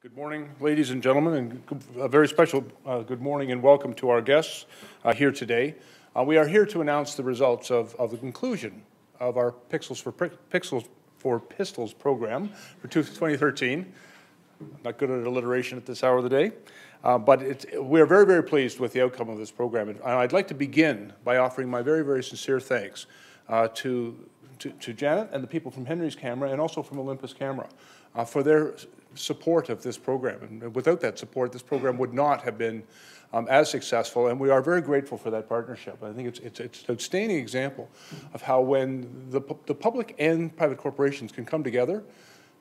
Good morning, ladies and gentlemen, and a very special good morning and welcome to our guests here today. We are here to announce the results of the conclusion of our Pixels for Pistols program for 2013. Not good at alliteration at this hour of the day, but we are very, very pleased with the outcome of this program. And I'd like to begin by offering my very, very sincere thanks to Janet and the people from Henry's Camera and also from Olympus Camera for their support of this program. And without that support, this program would not have been as successful, and we are very grateful for that partnership. I think it's an outstanding example of how when the public and private corporations can come together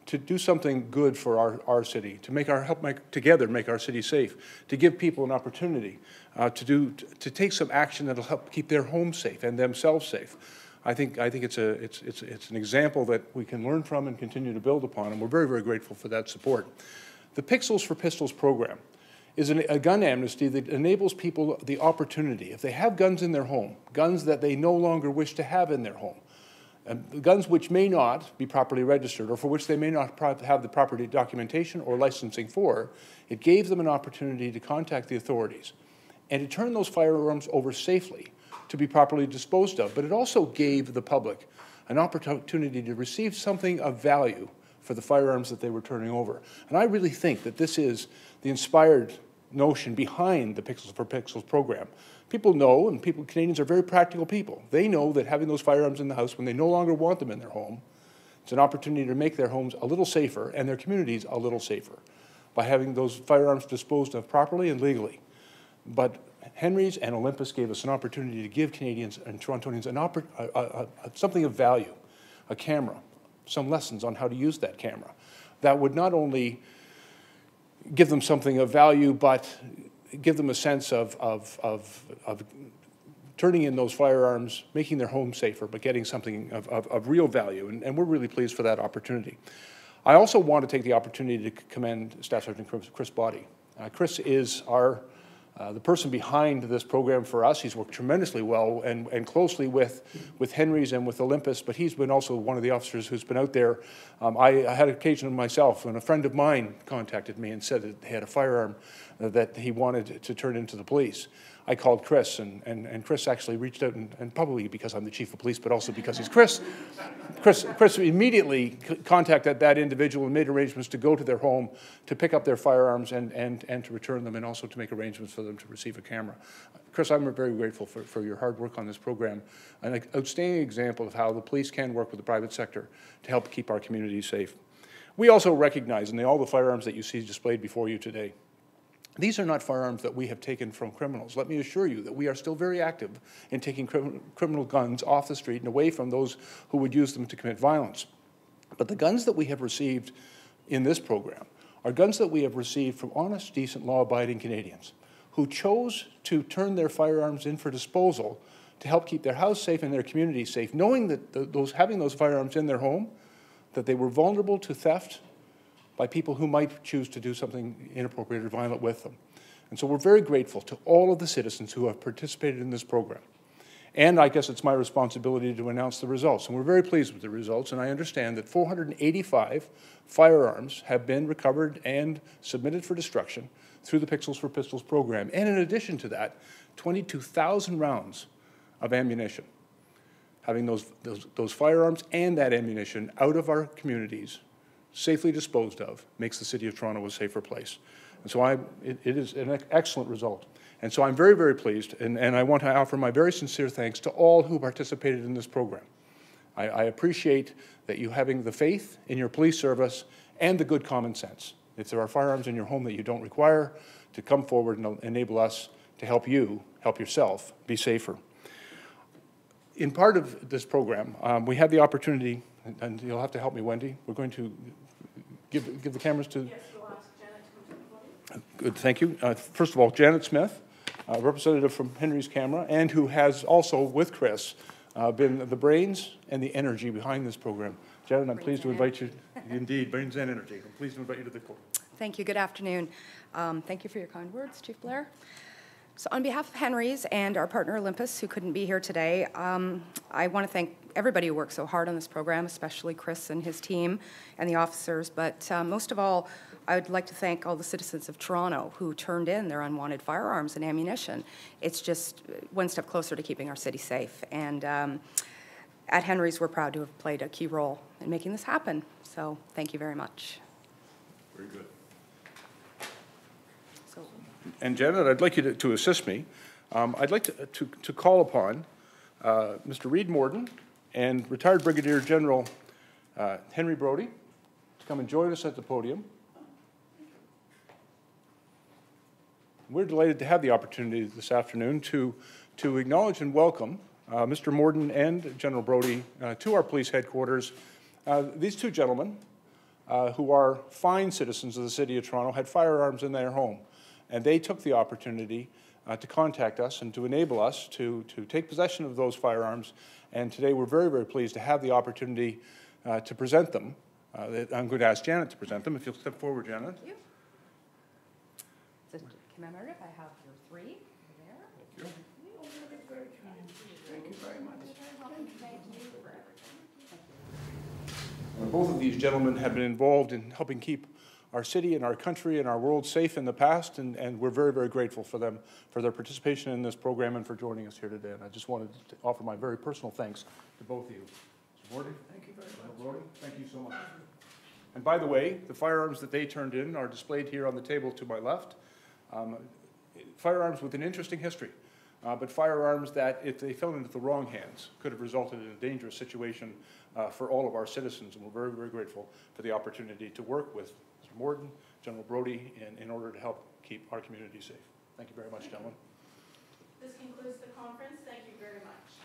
to do something good for our city, to help together make our city safe, to give people an opportunity to take some action that'll help keep their homes safe and themselves safe. I think it's an example that we can learn from and continue to build upon, and we're very, very grateful for that support. The Pixels for Pistols program is a gun amnesty that enables people the opportunity, if they have guns in their home, guns that they no longer wish to have in their home, guns which may not be properly registered or for which they may not have the proper documentation or licensing for, it gave them an opportunity to contact the authorities and to turn those firearms over safely to be properly disposed of. But it also gave the public an opportunity to receive something of value for the firearms that they were turning over. And I really think that this is the inspired notion behind the Pixels for Pixels program. People know, and Canadians are very practical people. They know that having those firearms in the house when they no longer want them in their home, it's an opportunity to make their homes a little safer and their communities a little safer by having those firearms disposed of properly and legally. But Henry's and Olympus gave us an opportunity to give Canadians and Torontonians something of value, a camera, some lessons on how to use that camera. That would not only give them something of value, but give them a sense of turning in those firearms, making their home safer, but getting something of real value. And we're really pleased for that opportunity. I also want to take the opportunity to commend Staff Sergeant Chris Boddy. Chris is the person behind this program for us. He's worked tremendously well and closely with Henry's and with Olympus, but he's been also one of the officers who's been out there. I had occasion myself when a friend of mine contacted me and said that he had a firearm that he wanted to turn into the police. I called Chris, and Chris actually reached out, and probably because I'm the chief of police, but also because he's Chris. Chris immediately contacted that individual and made arrangements to go to their home to pick up their firearms and to return them, and also to make arrangements for them to receive a camera. Chris, I'm very grateful for your hard work on this program, an outstanding example of how the police can work with the private sector to help keep our communities safe. We also recognize, in all the firearms that you see displayed before you today, these are not firearms that we have taken from criminals. Let me assure you that we are still very active in taking criminal guns off the street and away from those who would use them to commit violence. But the guns that we have received in this program are guns that we have received from honest, decent, law-abiding Canadians who chose to turn their firearms in for disposal to help keep their house safe and their community safe, knowing that having those firearms in their home, that they were vulnerable to theft by people who might choose to do something inappropriate or violent with them. And so we're very grateful to all of the citizens who have participated in this program. And I guess it's my responsibility to announce the results. And we're very pleased with the results, and I understand that 485 firearms have been recovered and submitted for destruction through the Pixels for Pistols program. And in addition to that, 22,000 rounds of ammunition. Having those firearms and that ammunition out of our communities safely disposed of makes the City of Toronto a safer place. And so it is an excellent result. And so I'm very, very pleased, and I want to offer my very sincere thanks to all who participated in this program. I appreciate that you having the faith in your police service and the good common sense. If there are firearms in your home that you don't require, to come forward and enable us to help you, help yourself, be safer. In part of this program, we had the opportunity, and you'll have to help me, Wendy. We're going to give the cameras to... Yes, we'll ask Janet to come to the podium. Good, thank you. First of all, Janet Smith, a representative from Henry's Camera, and who has also, with Chris, been the brains and the energy behind this program. Janet, I'm pleased to invite you. Indeed, brains and energy. I'm pleased to invite you to the podium. Thank you. Good afternoon. Thank you for your kind words, Chief Blair. So on behalf of Henry's and our partner Olympus, who couldn't be here today, I want to thank everybody who worked so hard on this program, especially Chris and his team and the officers. But most of all, I would like to thank all the citizens of Toronto who turned in their unwanted firearms and ammunition. It's just one step closer to keeping our city safe. And at Henry's, we're proud to have played a key role in making this happen. So thank you very much. Very good. And Janet, I'd like you to assist me. I'd like to call upon Mr. Reid Morden and retired Brigadier General Henry Brodie to come and join us at the podium. We're delighted to have the opportunity this afternoon to acknowledge and welcome Mr. Morden and General Brodie to our police headquarters. These two gentlemen, who are fine citizens of the City of Toronto, had firearms in their home. And they took the opportunity to contact us and to enable us to take possession of those firearms. And today we're very, very pleased to have the opportunity to present them. I'm going to ask Janet to present them. If you'll step forward, Janet. Thank you. So, commemorative, I have your three there. Thank you. Thank you very much. Both of these gentlemen have been involved in helping keep our city and our country and our world safe in the past, and we're very, very grateful for them, for their participation in this program and for joining us here today. And I just wanted to offer my very personal thanks to both of you. Mr. Brodie? Thank you very much. Brodie, thank you so much. And by the way, the firearms that they turned in are displayed here on the table to my left. Firearms with an interesting history, but firearms that, if they fell into the wrong hands, could have resulted in a dangerous situation for all of our citizens. And we're very, very grateful for the opportunity to work with Mr. Morden, General Brodie, in order to help keep our community safe. Thank you very much, gentlemen. This concludes the conference. Thank you very much.